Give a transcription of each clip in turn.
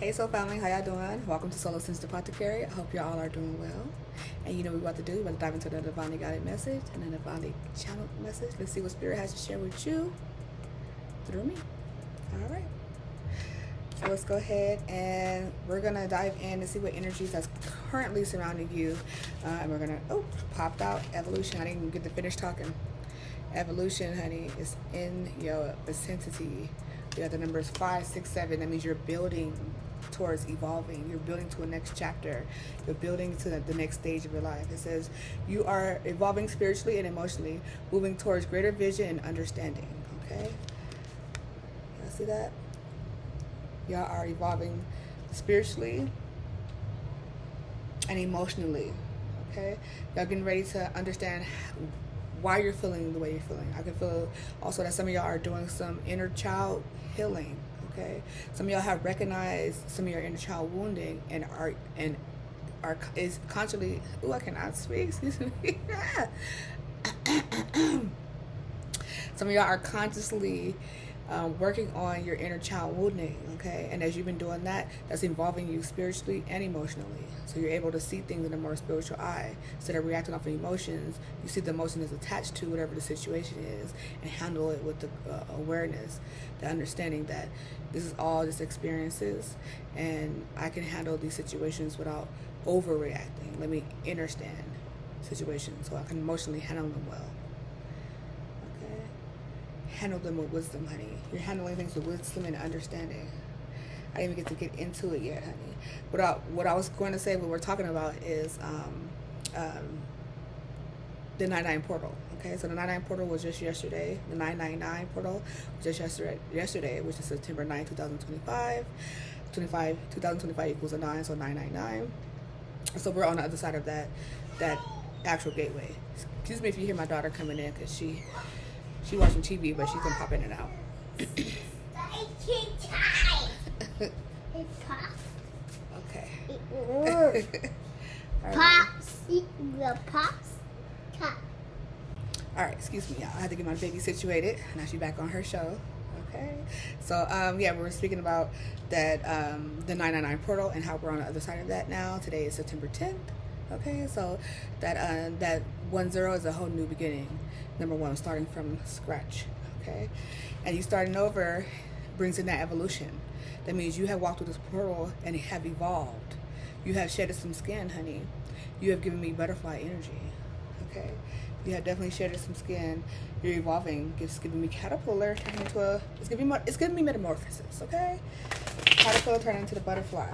Hey Soul Family, how y'all doing? Welcome to Soul Sense Apothecary. I hope y'all are doing well. And you know what we're about to do? We're about to dive into the divinely guided message and the divinely channeled message. Let's see what Spirit has to share with you through me. All right. So let's go ahead and we're going to dive in and see what energies that's currently surrounding you. And we're going to, popped out evolution. I didn't even get to finish talking. Evolution, honey, is in your vicinity. You got the numbers 5, 6, 7. That means you're building towards evolving. You're building to a next chapter. You're building to the next stage of your life. It says you are evolving spiritually and emotionally, moving towards greater vision and understanding. Okay? Y'all see that? Y'all are evolving spiritually and emotionally. Okay? Y'all getting ready to understand why you're feeling the way you're feeling. I can feel also that some of y'all are doing some inner child healing. Okay, some of y'all have recognized some of your inner child wounding and are is constantly. I cannot speak. Excuse me. Some of y'all are consciously working on your inner child wounding. Okay, and as you've been doing that, that's involving you spiritually and emotionally. So you're able to see things in a more spiritual eye instead of reacting off of emotions. You see the emotion is attached to whatever the situation is and handle it with the awareness, the understanding that this is all just experiences and I can handle these situations without overreacting. Let me understand situations so I can emotionally handle them well. Okay, handle them with wisdom, honey. You're handling things with wisdom and understanding. I didn't even get to get into it yet, honey. What I was going to say, what we're talking about is the 99 portal. Okay, so the 99 portal was just yesterday. The 999 portal was just yesterday, which is September 9, 2025. 2025 equals a 9, so 999. So we're on the other side of that actual gateway. Excuse me if you hear my daughter coming in, because she watching TV, but she's gonna pop in and out. Okay. Pops. The pops. All right, excuse me, y'all. I had to get my baby situated. Now she's back on her show. Okay. So, yeah, we're speaking about that, the 999 portal and how we're on the other side of that now. Today is September 10th. Okay. So that 10 is a whole new beginning. Number one, starting from scratch. Okay. And you starting over brings in that evolution. That means you have walked through this portal and have evolved. You have shedded some skin, honey. You have given me butterfly energy. Okay. You have definitely shedded some skin. You're evolving. It's giving me caterpillar turning into it's giving me metamorphosis. Okay. Caterpillar turning into the butterfly.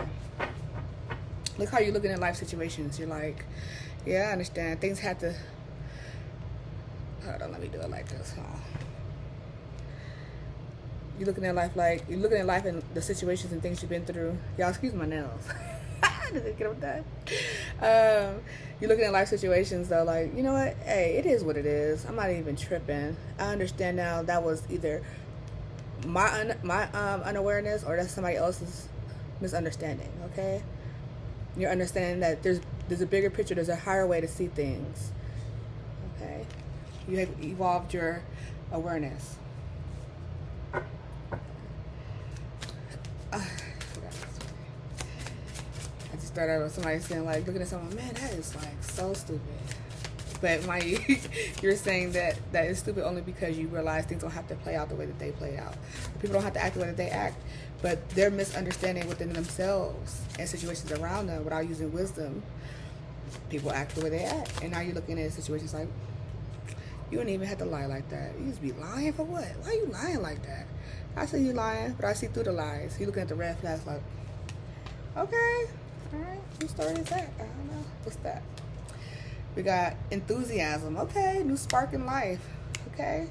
Look how you're looking at life situations. You're like, yeah, I understand. Things have to. Hold on, let me do it like this. You're looking at life and the situations and things you've been through. Y'all, excuse my nails. I didn't get them done. You're looking at life situations though, like, you know what? Hey, it is what it is. I'm not even tripping. I understand now that was either my unawareness or that's somebody else's misunderstanding. Okay, you're understanding that there's a bigger picture. There's a higher way to see things. Okay, you have evolved your awareness. Start out with somebody saying, like, looking at someone, man, that is like so stupid. But you're saying that is stupid only because you realize things don't have to play out the way that they play out. People don't have to act the way that they act, but their misunderstanding within themselves and situations around them without using wisdom, people act the way they act. And now you're looking at situations like, you don't even have to lie like that. You just be lying for what? Why are you lying like that? I see you lying, but I see through the lies. You're looking at the red flags like, okay. All right, whose story is that? I don't know. What's that? We got enthusiasm. Okay, new spark in life. Okay,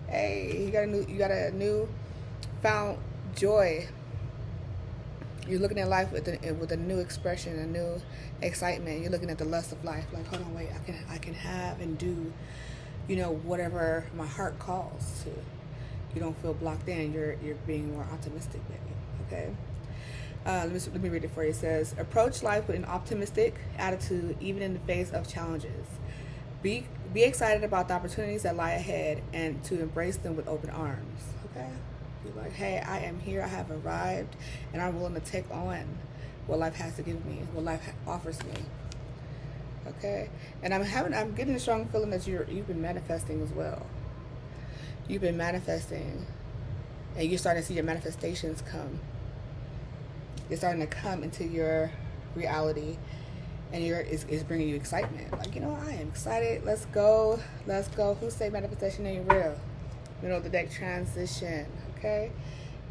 hey, you got a new found joy. You're looking at life with a new expression, a new excitement. You're looking at the lust of life. Like, hold on, wait, I can have and do, whatever my heart calls to. You don't feel blocked in. You're being more optimistic, baby. Okay. Let me read it for you. It says, approach life with an optimistic attitude, even in the face of challenges. Be excited about the opportunities that lie ahead and to embrace them with open arms. Okay? Be like, hey, I am here, I have arrived, and I'm willing to take on what life has to give me, what life offers me. Okay? And I'm getting a strong feeling that you've been manifesting as well. You've been manifesting, and you're starting to see your manifestations come. It's starting to come into your reality, and it's bringing you excitement. Like, you know, I am excited. Let's go. Who say manifestation ain't real? Middle of the deck, transition. Okay?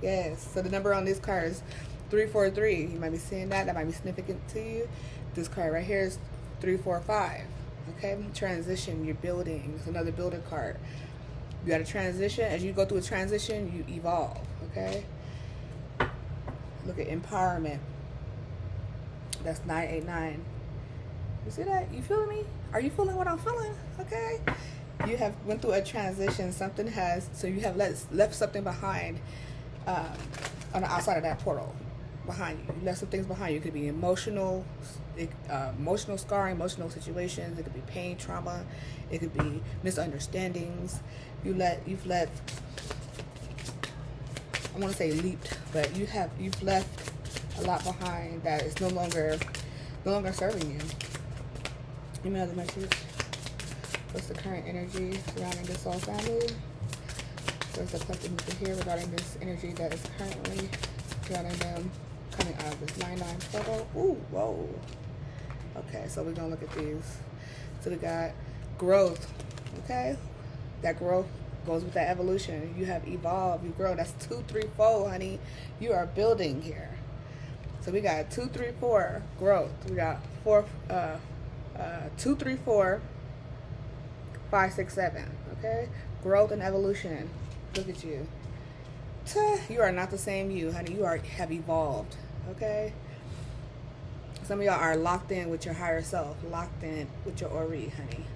Yes. So the number on this card is 343. You might be seeing that. That might be significant to you. This card right here is 345. Okay? Transition. You're building. It's another builder card. You got a transition. As you go through a transition, you evolve. Okay? Look at empowerment. That's 989. You see that? You feeling me? Are you feeling what I'm feeling? Okay. You have went through a transition. Something has, so you have left something behind on the outside of that portal behind you. You left some things behind you. It could be emotional scarring, emotional situations. It could be pain, trauma. It could be misunderstandings. You've let. I want to say leaped, but you've left a lot behind that is no longer serving you. Give me another message. What's the current energy surrounding this soul family? What's the collective need here regarding this energy that is currently surrounding them coming out of this 9-9 portal? Ooh, whoa. Okay, so we're gonna look at these. So we got growth. Okay, that growth goes with that evolution. You have evolved, you grow. That's 2, 3, 4, honey. You are building here. So we got 2, 3, 4 growth. We got 2, 3, 4, 5, 6, 7. Okay, growth and evolution. Look at you. You are not the same you, honey. You have evolved. Okay. Some of y'all are locked in with your higher self, locked in with your Ori, honey.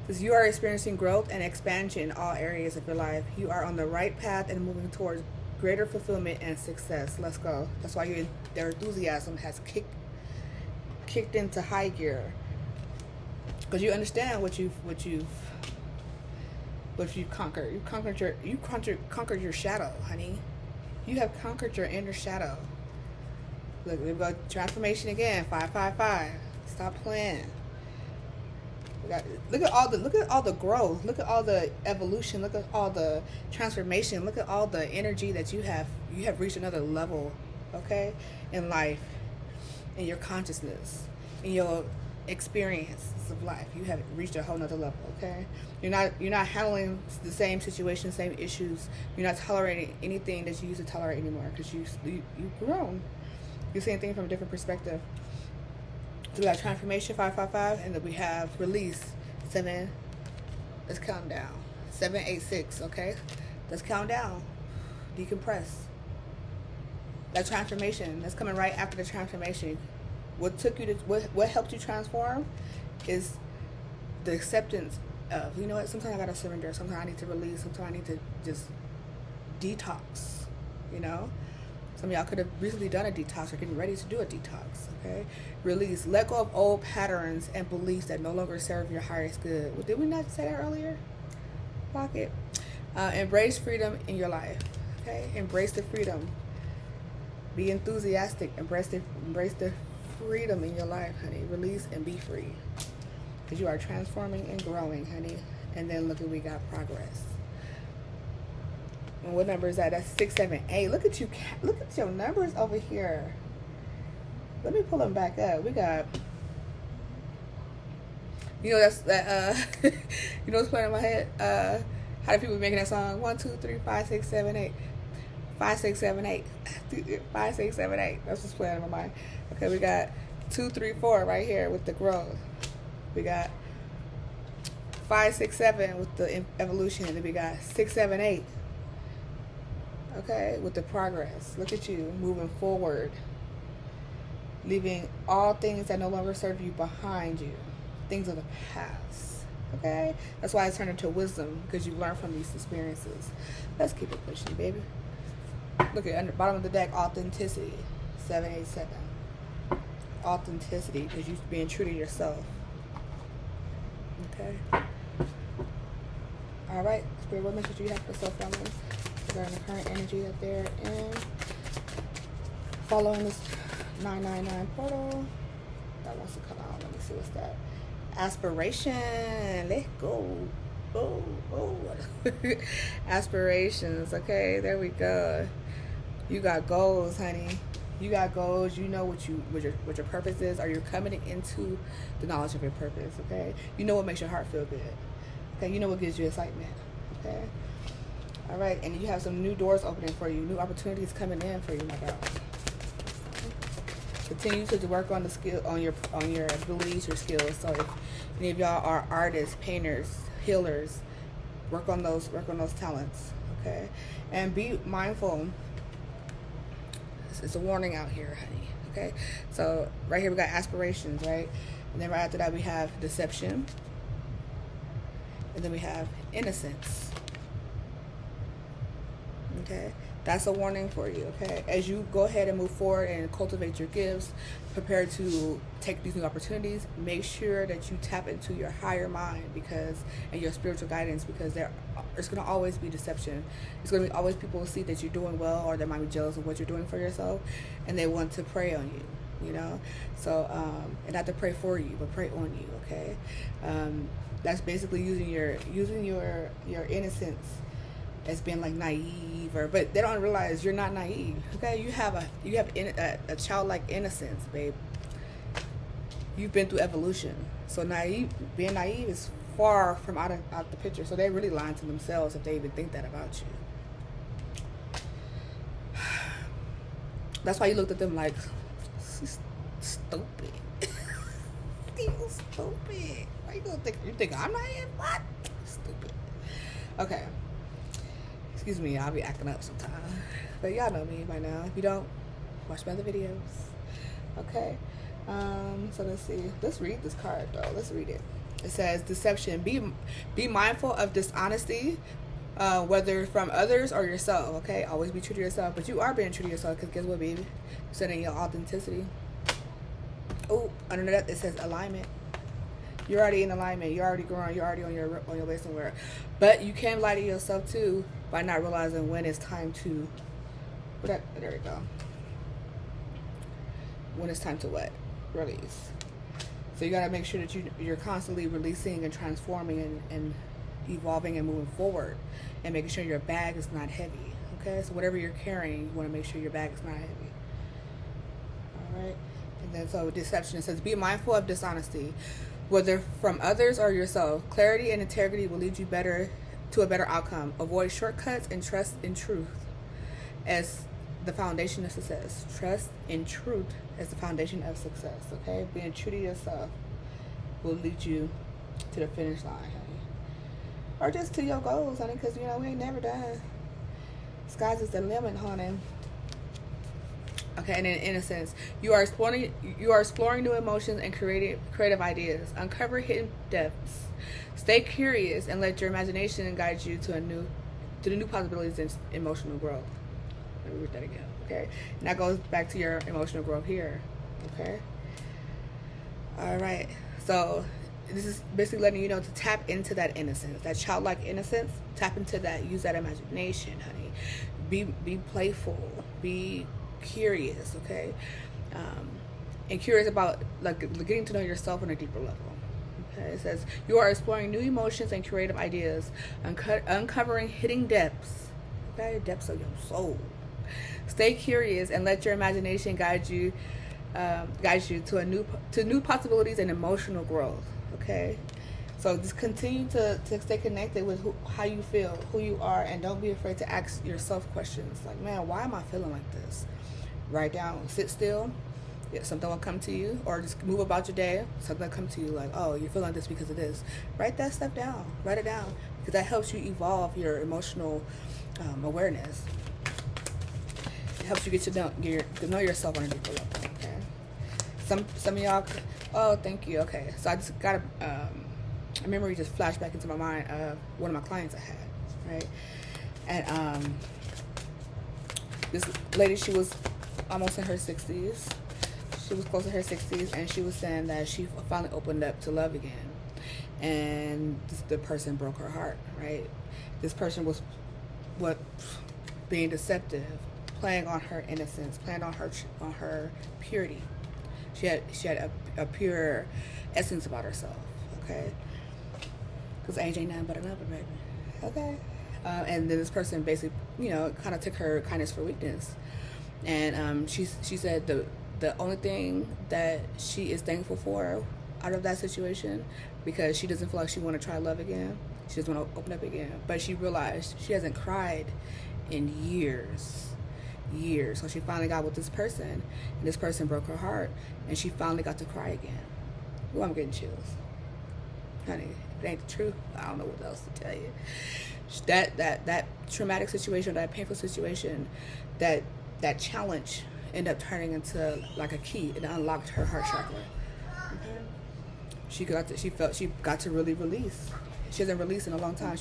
Because you are experiencing growth and expansion in all areas of your life. You are on the right path and moving towards greater fulfillment and success. Let's go. That's why their enthusiasm has kicked into high gear. Because you understand what you've conquered. You conquered your shadow, honey. You have conquered your inner shadow. Look, we've got transformation again. 555. Stop playing. Look at all the growth. Look at all the evolution. Look at all the transformation. Look at all the energy that you have. You have reached another level, okay, in life, in your consciousness, in your experiences of life. You have reached a whole nother level, okay? You're not handling the same situations, same issues. You're not tolerating anything that you used to tolerate anymore because you've grown. You're seeing things from a different perspective. So we got transformation 555, and then we have release 7. Let's count down. 7, 8, 6. Okay, let's count down. Decompress. That transformation that's coming right after the transformation. What helped you transform is the acceptance of, you know what, sometimes I gotta surrender, sometimes I need to release, sometimes I need to just detox, you know. Some of y'all could have recently done a detox or getting ready to do a detox, okay? Release. Let go of old patterns and beliefs that no longer serve your highest good. Well, did we not say that earlier? Pocket. Embrace freedom in your life, okay? Embrace the freedom. Be enthusiastic. Embrace the freedom in your life, honey. Release and be free. Because you are transforming and growing, honey. And then look at, we got progress. And what number is that? That's 6, 7, 8. Look at you. Look at your numbers over here. Let me pull them back up. We got, you know, that's that. You know what's playing in my head? How do people be making that song? 1, 2, 3, 5, 6, 7, 8. 5, 6, 7, 8. 5, 6, 7, 8. That's what's playing in my mind. Okay, we got 2, 3, 4 right here with the growth. We got 5, 6, 7 with the evolution, and then we got 6, 7, 8. Okay, with the progress. Look at you moving forward, leaving all things that no longer serve you behind you, things of the past. Okay, that's why it's turned into wisdom, because you learn from these experiences. Let's keep it pushing, baby. Look at under bottom of the deck, authenticity. 787. Authenticity, because you're being true to yourself. Okay. All right, Spirit, what message do you have for self family? regarding the current energy that they're in. Following this 999 portal that wants to come out. Let me see what's that. Aspiration. Let's go. Oh. Aspirations. Okay, there we go. You got goals, honey. You got goals. You know what your purpose is, or you're coming into the knowledge of your purpose. Okay, you know what makes your heart feel good. Okay, you know what gives you excitement. Okay, all right, and you have some new doors opening for you, new opportunities coming in for you, my girl. Continue to work on the skill, on your abilities, your skills. So if any of y'all are artists, painters, healers, work on those talents. Okay, and be mindful. It's a warning out here, honey. Okay, so right here we got aspirations, right? And then right after that we have deception, and then we have innocence. Okay, that's a warning for you. Okay, as you go ahead and move forward and cultivate your gifts, prepare to take these new opportunities, make sure that you tap into your higher mind and your spiritual guidance, because it's going to always be deception. It's going to be always people who see that you're doing well, or they might be jealous of what you're doing for yourself, and they want to prey on you, you know. So and not to pray for you, but pray on you. Okay, that's basically using your innocence as being like naive, but they don't realize you're not naive. Okay, you have a childlike innocence, babe. You've been through evolution, so being naive is far from out the picture. So they're really lying to themselves if they even think that about you. That's why you looked at them like, she's stupid. You're stupid. Why you gonna think? You think I'm naive? What? Stupid. Okay. Excuse me, I'll be acting up sometimes. But y'all know me by now. If you don't, watch my other videos. Okay. So let's see. Let's read this card though. Let's read it. It says deception. Be mindful of dishonesty, whether from others or yourself. Okay. Always be true to yourself. But you are being true to yourself, because guess what, baby? You're setting your authenticity. Oh, under that it says alignment. You're already in alignment. You're already growing. You're already on your way somewhere. But you can lie to yourself too by not realizing when it's time to. There we go. When it's time to what? Release. So you gotta make sure that you're constantly releasing and transforming and evolving and moving forward, and making sure your bag is not heavy. Okay. So whatever you're carrying, you want to make sure your bag is not heavy. All right. And then so deception. It says be mindful of dishonesty, whether from others or yourself. Clarity and integrity will lead you to a better outcome. Avoid shortcuts and trust in truth as the foundation of success. Trust in truth as the foundation of success. Okay, being true to yourself will lead you to the finish line, honey, or just to your goals, honey. Because we ain't never done. Sky's is the limit, honey. Okay, and in innocence, you are exploring new emotions and creative ideas. Uncover hidden depths. Stay curious and let your imagination guide you to the new possibilities and emotional growth. Let me read that again. Okay, and that goes back to your emotional growth here. Okay. All right. So this is basically letting you know to tap into that innocence, that childlike innocence. Tap into that. Use that imagination, honey. Be playful. Be curious, okay, and curious about getting to know yourself on a deeper level. Okay, it says you are exploring new emotions and creative ideas, uncovering hidden depths. Okay, depths of your soul. Stay curious and let your imagination guide you to new possibilities and emotional growth. Okay, so just continue to stay connected with how you feel, who you are, and don't be afraid to ask yourself questions like, man, why am I feeling like this? Write down, sit still, something will come to you, or just move about your day, something will come to you like, oh, you're feeling this because of this. Write that stuff down, write it down, because that helps you evolve your emotional awareness. It helps you get to know yourself on a deeper level. Okay, some of y'all, oh, thank you. Okay, so I just got a memory just flashed back into my mind of one of my clients I had, right? And this lady, she was almost in her 60s. She was close to her 60s, and she was saying that she finally opened up to love again. And the person broke her heart, right? This person was being deceptive, playing on her innocence, playing on her purity. She had a pure essence about herself, okay? Because age ain't nothing but a number, baby, okay? And then this person basically, you know, kind of took her kindness for weakness. And she said the only thing that she is thankful for out of that situation, because she doesn't feel like she want to try love again. She doesn't want to open up again. But she realized she hasn't cried in years. So she finally got with this person, and this person broke her heart, and she finally got to cry again. Ooh, I'm getting chills. Honey, if it ain't the truth, I don't know what else to tell you. That traumatic situation, that painful situation, that challenge ended up turning into like a key. It unlocked her heart chakra. Okay? She got to really release. She hasn't released in a long time.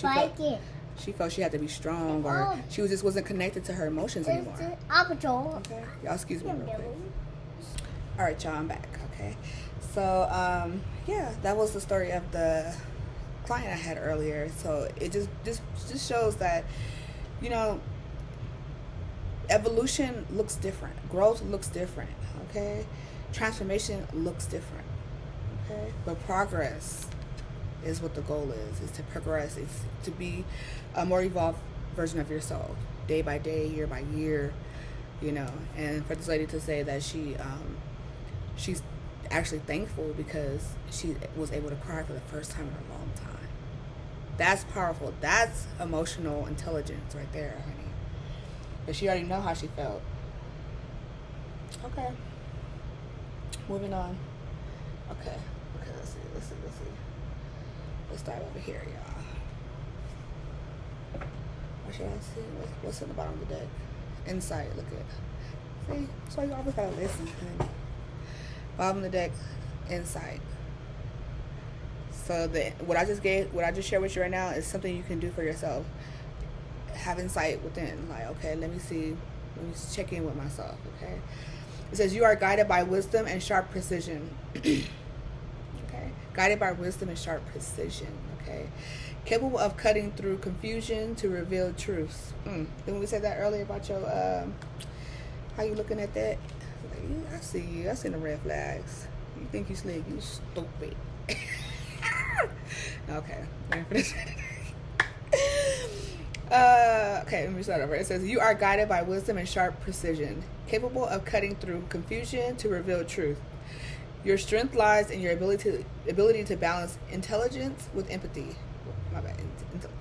She felt she had to be strong, or she wasn't connected to her emotions anymore. Okay, y'all excuse me real quick. All right, y'all, I'm back. Okay, so yeah, that was the story of the client I had earlier. So it just shows that, you know, evolution looks different, growth looks different, okay, transformation looks different, okay, but progress is what the goal is to progress. It's to be a more evolved version of yourself, day by day, year by year, you know. And for this lady to say that she's actually thankful because she was able to cry for the first time in a long time, that's powerful. That's emotional intelligence right there, honey. But she already know how she felt. Okay, moving on. Okay, let's see. Let's start over here, y'all. What should I see? What's in the bottom of the deck? Insight, look at. See? That's why you always gotta listen, honey. Bottom of the deck, insight. So what I just shared with you right now is something you can do for yourself. Have insight within. Like, okay, let me check in with myself, okay? It says you are guided by wisdom and sharp precision. Guided by wisdom and sharp precision, okay? Capable of cutting through confusion to reveal truths. Didn't we say that earlier about your, how you looking at that? Like, I see you. I see the red flags. You think you slick. You stupid. Okay. Okay, let me start over. It says, you are guided by wisdom and sharp precision, capable of cutting through confusion to reveal truth. Your strength lies in your ability to balance intelligence with empathy. My bad.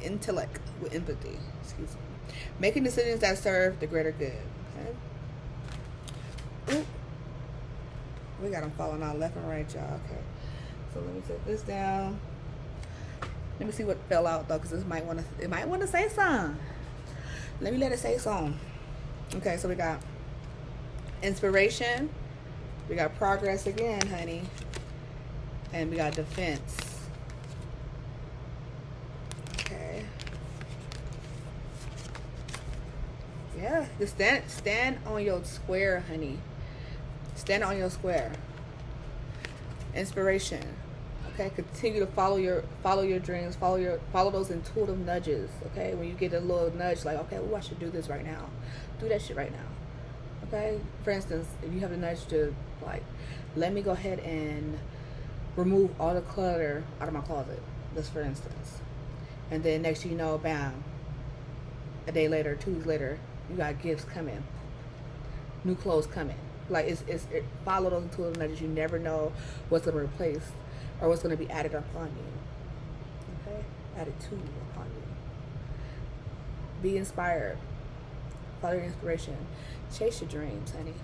Intellect with empathy. Excuse me. Making decisions that serve the greater good. Okay. Ooh. We got them falling out left and right, y'all. Okay. So let me set this down. Let me see what fell out though, because it might want to say something. Let me let it say something. Okay, so we got inspiration. We got progress again, honey. And we got defense. Okay. Yeah, just stand on your square, honey. Stand on your square. Inspiration. Okay, continue to follow your dreams, follow those intuitive nudges. Okay, when you get a little nudge, like, okay, I should do this right now. Do that shit right now. Okay, for instance, if you have a nudge to, like, let me go ahead and remove all the clutter out of my closet, just for instance, and then next thing you know, bam, a day later, 2 weeks later, you got gifts coming, new clothes coming. Like, it follow those intuitive nudges. You never know what's going to replace or what's going to be added upon you. Okay, added to you, upon you. Be inspired. Follow your inspiration. Chase your dreams, honey.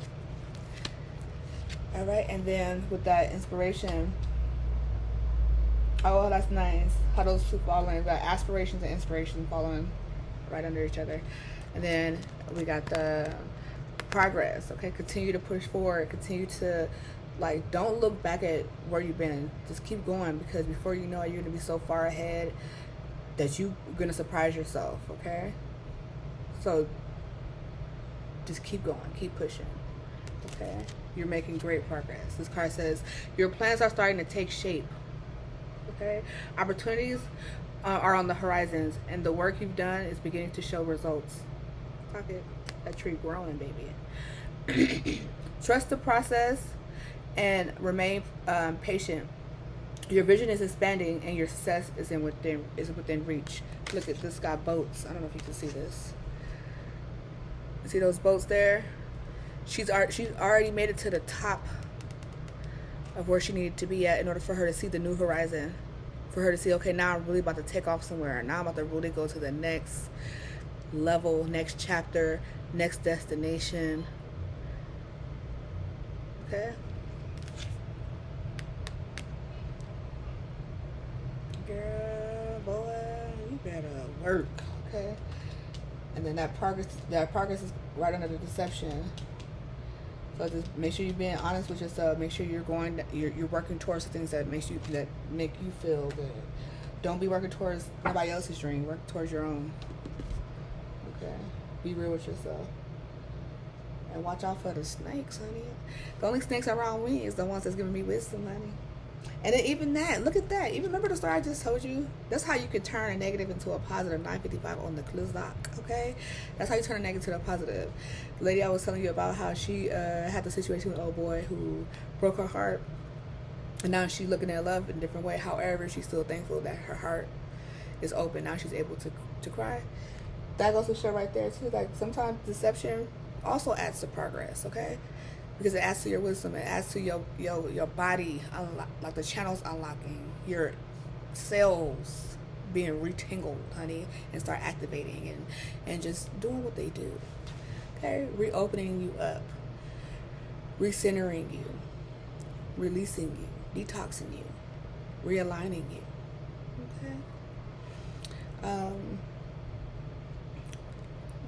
All right, and then with that inspiration, oh, that's nice. How those two fall in. Got aspirations and inspiration following right under each other. And then we got the progress. Okay, continue to push forward. Continue to, like, don't look back at where you've been. Just keep going, because before you know it, you're gonna be so far ahead that you're gonna surprise yourself. Okay, so just keep going, keep pushing. Okay, you're making great progress. This card says your plans are starting to take shape. Okay, opportunities are on the horizons, and the work you've done is beginning to show results. Pocket, that tree growing, baby. Trust the process and remain patient. Your vision is expanding and your success is within reach. Look at this, got boats. I don't know if you can see this. See those boats there? She's already made it to the top of where she needed to be at in order for her to see the new horizon. For her to see, okay, now I'm really about to take off somewhere. Now I'm about to really go to the next level, next chapter, next destination. Okay? Girl, boy, you better work. Okay? And then that progress is right under the deception. So just make sure you're being honest with yourself. Make sure you're working towards the things that make you feel good. Don't be working towards nobody else's dream. Work towards your own. Okay? Be real with yourself. And watch out for the snakes, honey. The only snakes around me is the ones that's giving me wisdom, honey. And then even that, look at that. Even remember the story I just told you? That's how you can turn a negative into a positive. 955 on the clock, okay? That's how you turn a negative to a positive. The lady I was telling you about, how she had the situation with an old boy who broke her heart. And now she's looking at love in a different way. However, she's still thankful that her heart is open. Now she's able to cry. That goes to show right there, too. Like, sometimes deception also adds to progress, okay? Because it adds to your wisdom. It adds to your body, like the channels unlocking, your cells being retingled, honey, and start activating and just doing what they do. Okay, reopening you up, recentering you, releasing you, detoxing you, realigning you. Okay.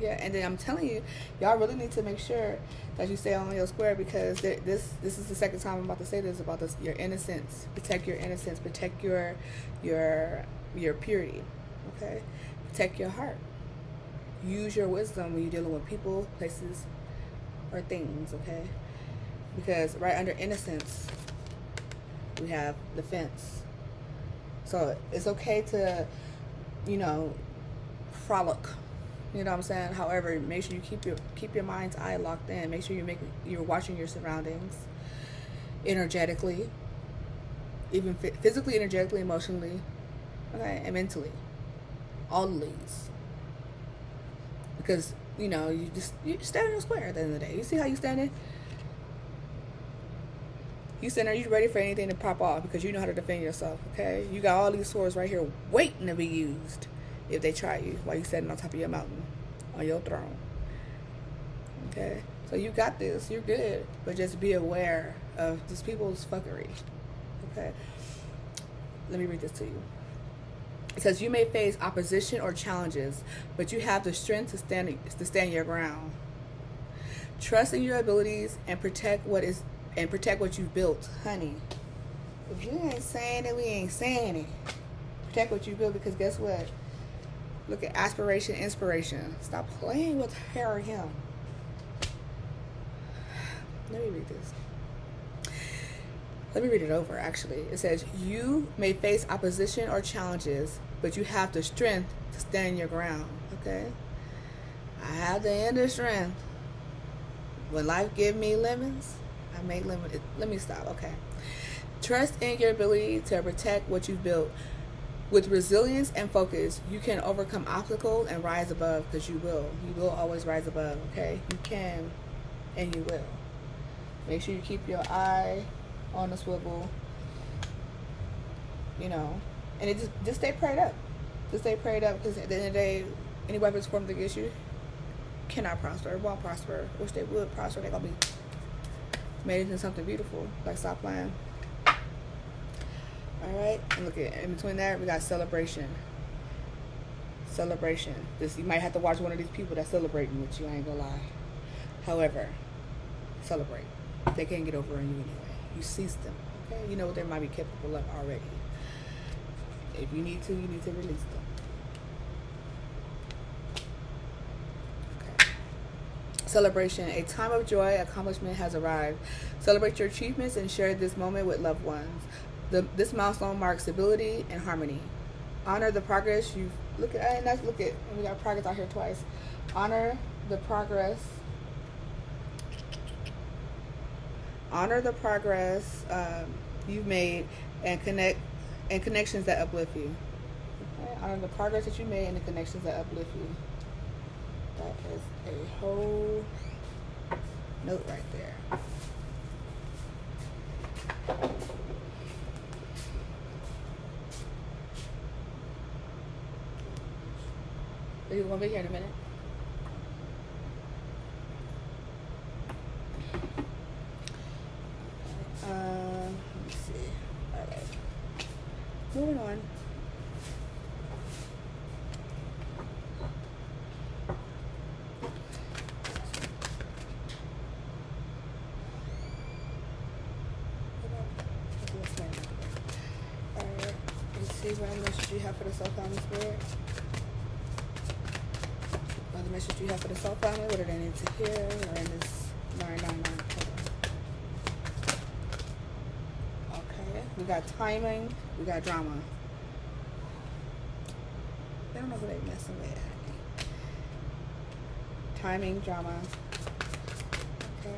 Yeah, and then I'm telling you, y'all really need to make sure that you stay on your square, because this is the second time I'm about to say this about this. Your innocence. Protect your innocence. Protect your purity. Okay? Protect your heart. Use your wisdom when you're dealing with people, places, or things. Okay? Because right under innocence, we have defense. So it's okay to, frolic. You know what I'm saying? However, make sure you keep your mind's eye locked in. Make sure you're watching your surroundings energetically, even physically, energetically, emotionally, okay, and mentally. All of these, because you stand in a square at the end of the day. You see how you standing? You stand there, you ready for anything to pop off because you know how to defend yourself. Okay, you got all these swords right here waiting to be used. If they try you while you're standing on top of your mountain, on your throne. Okay? So you got this. You're good. But just be aware of these people's fuckery. Okay? Let me read this to you. It says, you may face opposition or challenges, but you have the strength to stand your ground. Trust in your abilities and protect what you've built. Honey, if you ain't saying it, we ain't saying it. Protect what you built, because guess what? Look at aspiration, inspiration. Stop playing with her or him. Let me read this. Let me read it over, actually. It says, you may face opposition or challenges, but you have the strength to stand your ground. Okay? I have the inner strength. When life gives me lemons, I make lemons. Let me stop. Okay. Trust in your ability to protect what you've built. With resilience and focus, you can overcome obstacles and rise above, because you will. You will always rise above, okay? You can, and you will. Make sure you keep your eye on the swivel, and it just stay prayed up. Just stay prayed up, because at the end of the day, any weapons formed against you cannot prosper, won't prosper. Wish they would prosper. They're going to be made into something beautiful. Like, stop playing. Alright, and look at in between that we got celebration. Celebration. You might have to watch one of these people that's celebrating with you, I ain't gonna lie. However, celebrate. They can't get over on you anyway. You cease them, okay? You know what they might be capable of already. If you need to release them. Okay. Celebration. A time of joy, accomplishment has arrived. Celebrate your achievements and share this moment with loved ones. This milestone marks stability and harmony. Honor the progress we got progress out here twice. Honor the progress. Honor the progress you've made and connections that uplift you. Okay? Honor the progress that you made and the connections that uplift you. That is a whole note right there. Are you going to be here in a minute? Let me see. All right. Moving on. Alright. Let's see what message you have for the soul family spirit. What the message you have for the soul family? What do they need to hear? Or in this 999. Okay. We got timing. We got drama. I don't know who they messing with. Timing, drama. Okay.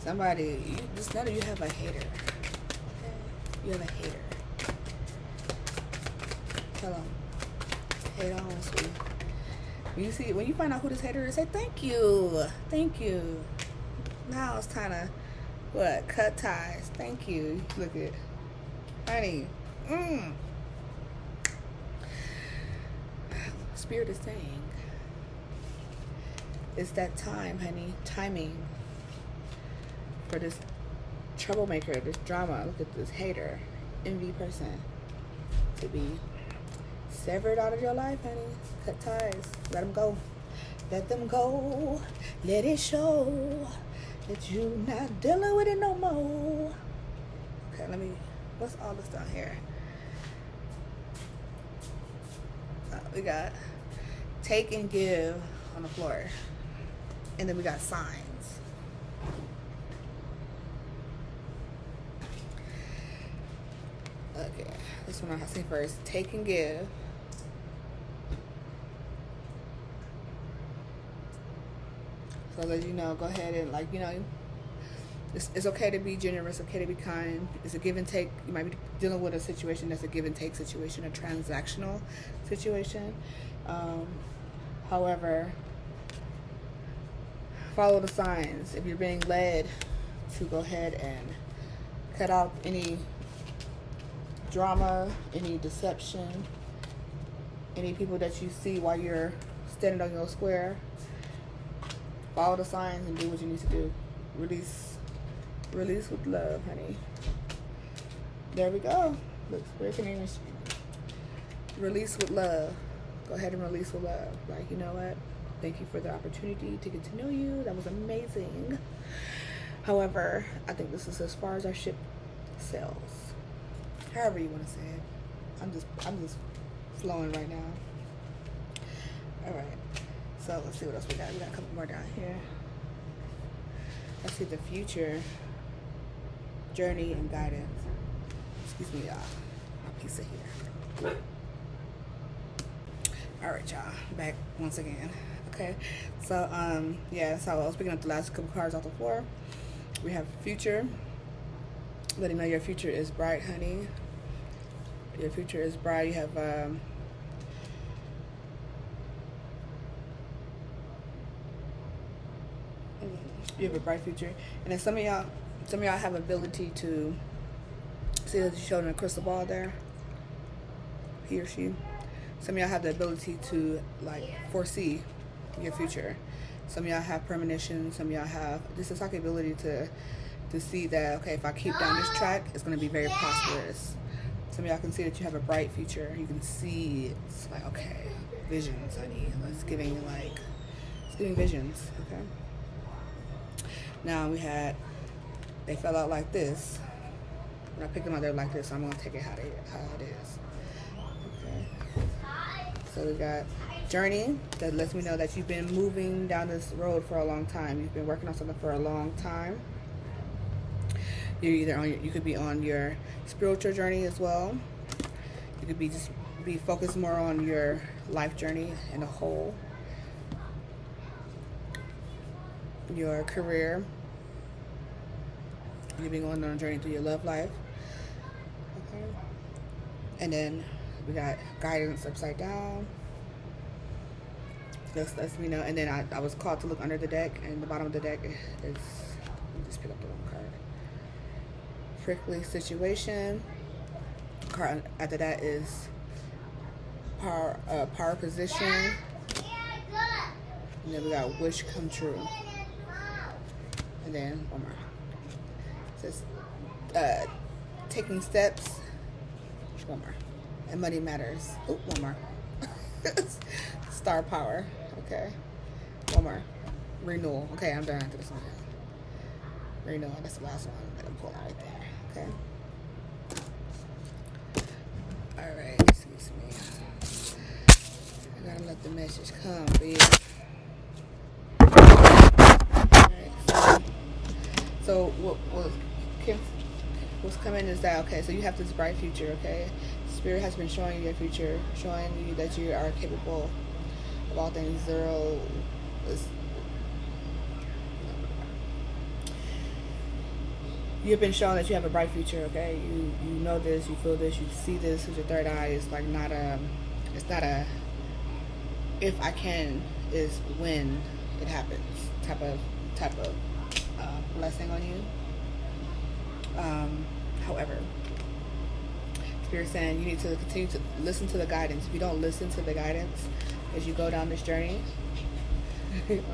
Somebody, just know that you have a hater. Okay. You have a hater. Tell them. Hate on, sweet. When you find out who this hater is, say thank you. Thank you. Now it's time to, cut ties. Thank you. Look at, honey. Spirit is saying, it's that time, honey. Timing for this troublemaker, this drama. Look at this hater, envy person to be severed out of your life, honey. Cut ties. Let them go. Let them go. Let it show that you're not dealing with it no more. Okay, what's all this down here? We got take and give on the floor. And then we got signs. Okay, this one I'll say first. Take and give. So as you know, go ahead and it's okay to be generous, okay to be kind. It's a give and take. You might be dealing with a situation that's a give and take situation, a transactional situation. However, follow the signs. If you're being led to go ahead and cut out any drama, any deception, any people that you see while you're standing on your square, follow the signs and do what you need to do. Release with love, honey. There we go. Look, where can you release with love? Go ahead and release with love. Like, you know what? Thank you for the opportunity to get to know you. That was amazing. However, I think this is as far as our ship sails. However you want to say it. I'm just flowing right now. All right. So let's see what else we got. We got a couple more down here. Let's see the future, journey, and guidance. Excuse me, y'all. A piece of here. All right, y'all. Back once again. Okay. So so I was picking up the last couple cards off the floor. We have future. Letting know your future is bright, honey. Your future is bright. You have you have a bright future, and then some of y'all have ability to see that you're showing a crystal ball there. He or she. Some of y'all have the ability to foresee your future. Some of y'all have premonition. Some of y'all have just a psychic ability to see that, okay, if I keep down this track, it's going to be very prosperous. Some of y'all can see that you have a bright future. You can see it's like, okay, visions, honey. It's giving visions, okay? Now they fell out like this. When I pick them out, they're like this, so I'm going to take it how it is. Okay. So we got journey. That lets me know that you've been moving down this road for a long time. You've been working on something for a long time. You could be on your spiritual journey as well. You could be focused more on your life journey in a whole, your career. You've been going on a journey through your love life. Okay. And then we got guidance upside down. That's me know. And then I was called to look under the deck, and the bottom of the deck is, let me just pick up the one card. Prickly situation. Card after that is power position. And then we got wish come true. And then one more. It says taking steps. One more. And money matters. Oh, one more. Star power. Okay. One more. Renewal. Okay, I'm done after this one. Renewal. That's the last one I'm gonna pull out right there. Okay. Alright, excuse me. I gotta let the message come, baby. Alright, so what's coming is that, okay, so you have this bright future, okay? Spirit has been showing you your future, showing you that you are capable of all things. Zero is, you've been shown that you have a bright future, okay? You know this, you feel this, you see this with your third eye. It's like not a, it's not a if I can, is when it happens type of blessing on you. However, Spirit saying you need to continue to listen to the guidance. If you don't listen to the guidance as you go down this journey, you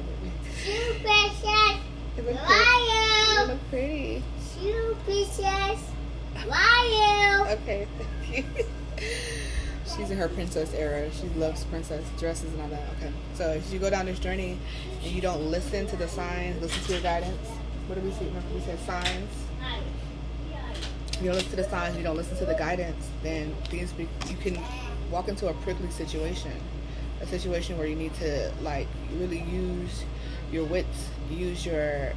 look pretty. You princess. Why you? Okay, thank you. She's in her princess era. She loves princess dresses and all that. Okay, so as you go down this journey and you don't listen to the signs, listen to your guidance. What did we see? Remember we said signs. You don't listen to the signs, you don't listen to the guidance, then you can walk into a prickly situation. A situation where you need to like really use your wits, use your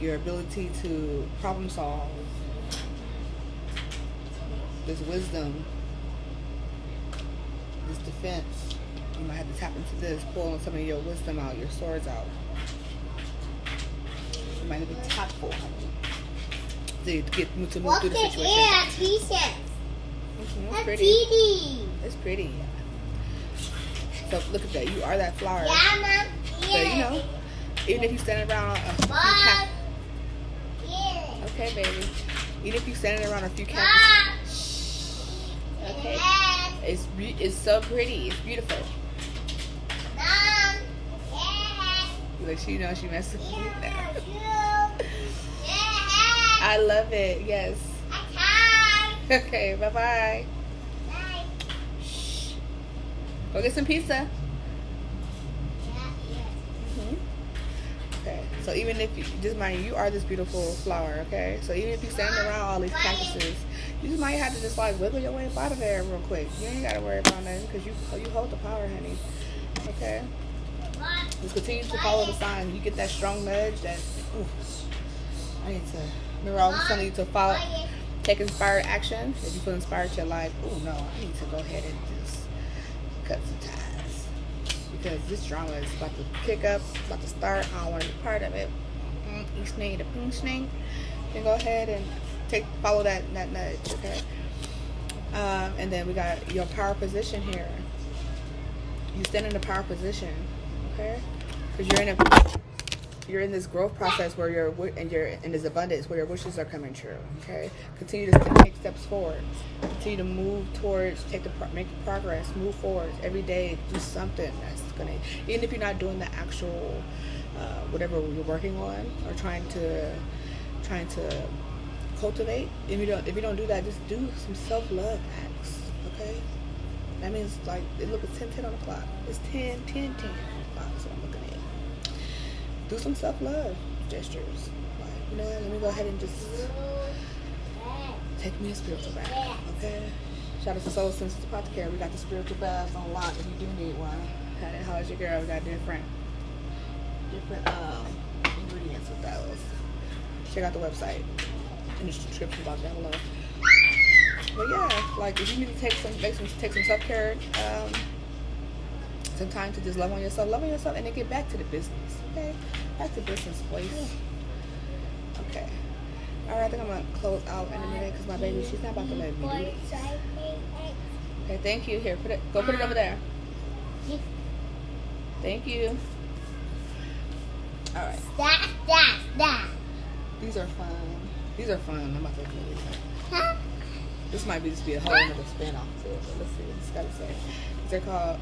ability to problem solve, this wisdom, this defense. You might have to tap into this, pull some of your wisdom out, your swords out. You might have to be tactful, honey, to move through the situation. Yeah, pieces. It's pretty. It's pretty. So look at that. You are that flower. Yeah, Mom. So you know, even if you stand around a few cactus. Okay, baby. Even if you standing around a few cactus. Okay. It's so pretty. It's beautiful. Like she knows she messed with me. I love it. Yes. Okay. Bye bye. Shh. Go get some pizza. Okay. So even if you just mind you are this beautiful flower. Okay. So even if you stand around all these cactuses, you just might have to just like wiggle your way up out of there real quick. You ain't gotta worry about nothing because you hold the power, honey. Okay. Just continue to follow the signs. You get that strong nudge that, ooh, I need to, remember I was telling you to follow, take inspired action. If you feel inspired, you're like, oh no, I need to go ahead and just cut some ties. Because this drama is about to pick up, about to start. I don't want to be part of it. Each name, the ping snake. Then go ahead and follow that nudge, okay? And then we got your power position here. You stand in a power position. Okay, because you're in this growth process where you're in this abundance where your wishes are coming true. Okay, continue to take steps forward. Continue to move towards make the progress. Move forward every day. Do something that's gonna, even if you're not doing the actual whatever you're working on or trying to cultivate. If you don't do that, just do some self-love acts. Okay. That means like it's 10:10 on the clock. It's 10:10 on the clock. That's what I'm looking at. Do some self-love gestures. Like, you know, let me go ahead and just take me a spiritual bath. Okay. Shout out to Soul Senses Apothecary. We got the spiritual baths on lock if you do need one. How's your girl? We got different ingredients with those. Check out the website in the description box down below. But yeah, like if you need to take some self-care, some time to just love on yourself, and then get back to the business. Okay, back to business, please. Okay. All right, I think I'm gonna close out in a minute because my baby, she's not about to let me do it. Okay, thank you. Here, go put it over there. Thank you. All right. Stop. These are fun. I'm about to do these. This might just be a whole other spin-off too. But let's see what it's got to say. They're called.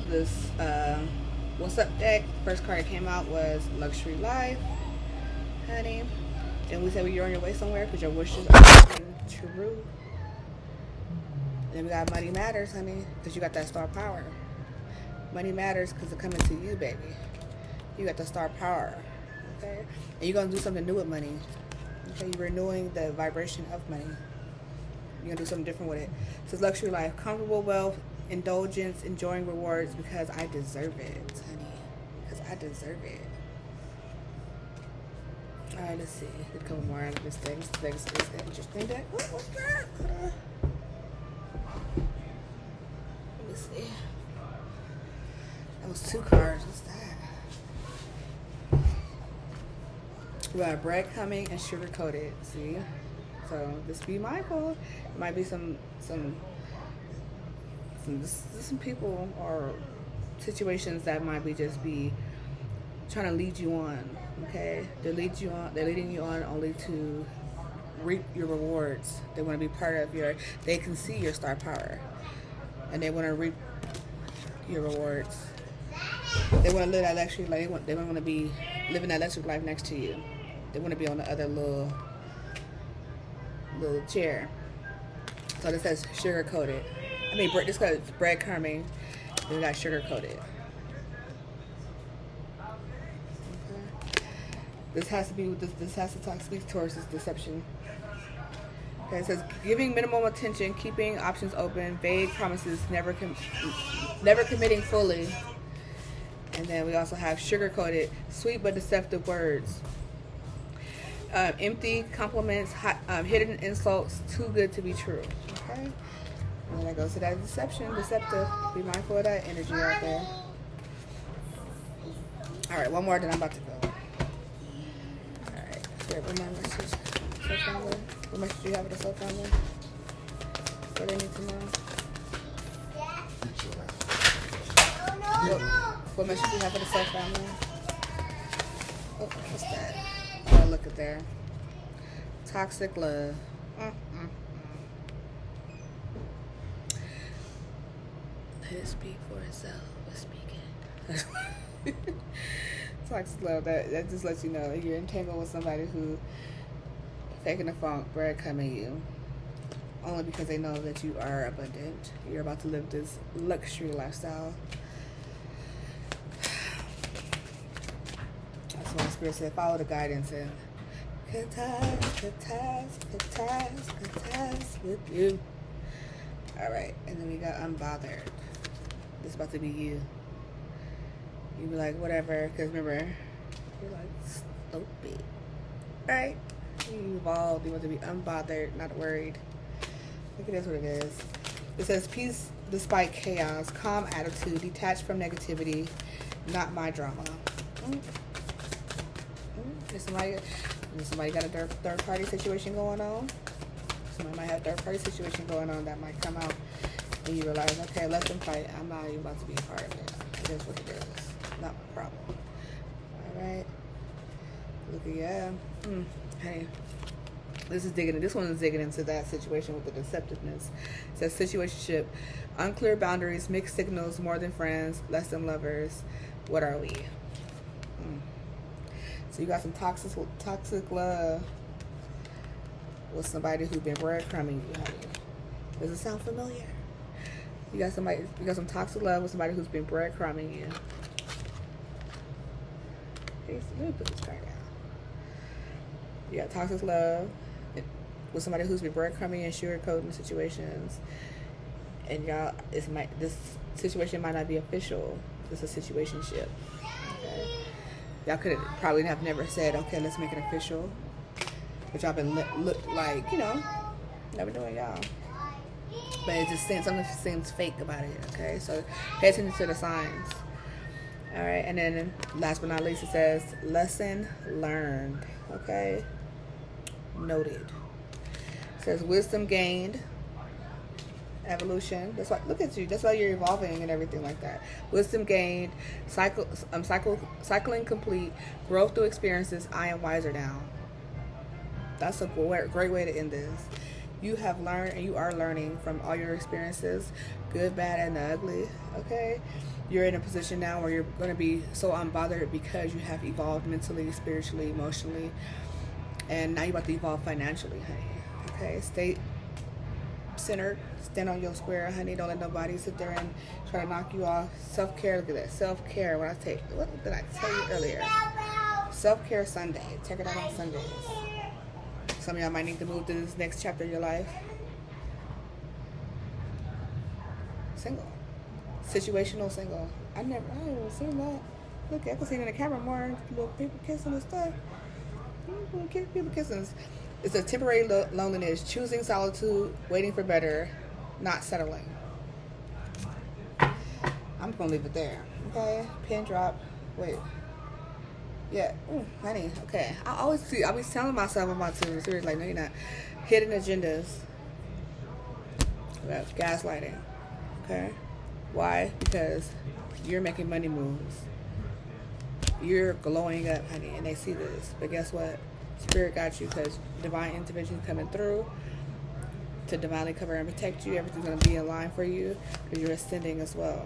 This what's up deck. First card that came out was Luxury Life, honey. And we said you're on your way somewhere because your wishes are coming true. Then we got Money Matters, honey, because you got that star power. Money matters because it's coming to you, baby. You got the star power, okay? And you're going to do something new with money, okay? You're renewing the vibration of money. You're going to do something different with it. It says Luxury Life, comfortable wealth, indulgence, enjoying rewards because I deserve it, honey. Because I deserve it. All right, let's see. Let's couple more out of this thing. This thing is interesting deck. Oh, what's that? Let me see. That was 2 cards. What's that? We got breadcrumbing and sugar coated. See, so just be mindful. It might be some people or situations that might be just be trying to lead you on. Okay, they're leading you on only to reap your rewards. They want to be part of they can see your star power, and they want to reap your rewards. They want to live that luxury life. They want to be living that luxury life next to you. They want to be on the other little chair. So this says sugar coated. I mean, this is breadcrumbing. Then we got sugar coated. Okay. This has to be with this. This has to speak towards this deception. Okay, it says giving minimum attention, keeping options open, vague promises, never committing fully. And then we also have sugar-coated, sweet but deceptive words. Empty compliments, hidden insults, too good to be true. Okay? And then that goes to that deceptive. Be mindful of that energy out there. All right, one more, then I'm about to go. All right. Here, what message? Soul family? What message do you have with the soul family? What they need to know? What message do you have for the soul family? Oh, what's that? Oh, look at there. Toxic love. Let it speak for itself. Let's speak it. Toxic love. That just lets you know you're entangled with somebody who faking the funk, breadcrumbing you, only because they know that you are abundant. You're about to live this luxury lifestyle. That's why Spirit said, follow the guidance and contest with you. All right, and then we got unbothered. This is about to be you. You be like, whatever, because remember, you're like stupid, right? You evolved. You want to be unbothered, not worried. Look at this, what it is. It says peace despite chaos, calm attitude, detached from negativity, not my drama. Somebody got a third party situation going on. Somebody might have a third party situation going on that might come out and you realize, okay, let them fight. I'm not even about to be a part of it. It is what it is. Not my problem. Alright. Look at hey. This one is digging into that situation with the deceptiveness. It says situationship, unclear boundaries, mixed signals, more than friends, less than lovers. What are we? So you got some toxic love with somebody who's been breadcrumbing you. Does it sound familiar? You got some toxic love with somebody who's been breadcrumbing you. Let me put this card down. You got toxic love with somebody who's been breadcrumbing and sugarcoating situations, and this situation might not be official. It's a situationship. Okay. Y'all could probably have never said, okay, let's make it official. But y'all been look like, you know, never doing y'all. But it just seems, something seems fake about it, okay? So pay attention to the signs. All right, and then last but not least, it says, lesson learned, okay? Noted. It says, wisdom gained, evolution. That's why, look at you. That's why you're evolving and everything like that. Wisdom gained, cycling complete, growth through experiences. I am wiser now. That's a great way to end this. You have learned and you are learning from all your experiences, good, bad, and the ugly, okay? You're in a position now where you're going to be so unbothered because you have evolved mentally, spiritually, emotionally, and now you're about to evolve financially, honey, okay? Stay centered, stand on your square, honey. Don't let nobody sit there and try to knock you off. Self-care, look at that, self-care. What did I tell you earlier? Self-care Sunday. Check it out on Sundays. Some of y'all might need to move to this next chapter of your life. Single. Situational single. I ain't even seen that. Look, I can see it in the camera more. Little people kissing and stuff. People kissing. It's a temporary loneliness, choosing solitude, waiting for better, not settling. I'm gonna leave it there. Okay? Pin drop. Wait. Yeah, honey, okay. I be telling myself I'm about to, seriously, like, no, you're not. Hidden agendas. Gaslighting. Okay? Why? Because you're making money moves. You're glowing up, honey, and they see this. But guess what? Spirit got you because divine intervention coming through to divinely cover and protect you. Everything's going to be in line for you because you're ascending as well.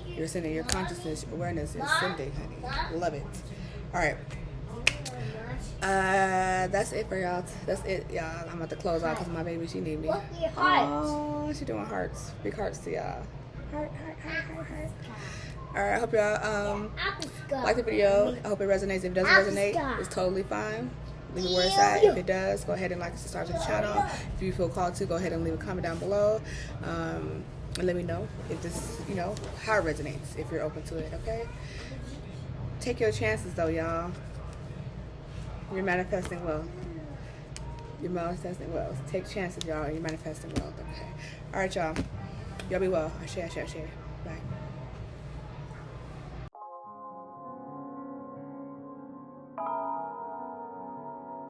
You're ascending. Your consciousness, awareness is ascending, honey. Love it. All right. That's it for y'all. That's it, y'all. I'm about to close out because my baby, she need me. Oh, she doing hearts. Big hearts to y'all. Heart. All right. I hope y'all like the video. I hope it resonates. If it doesn't resonate, it's totally fine. Leave it where it's at. If it does, go ahead and like and subscribe to the channel. If you feel called to, go ahead and leave a comment down below. And let me know if this, you know, how it resonates, if you're open to it, okay? Take your chances, though, y'all. You're manifesting wealth. You're manifesting wealth. Take chances, y'all. You're manifesting wealth, okay? All right, y'all. Y'all be well. I share.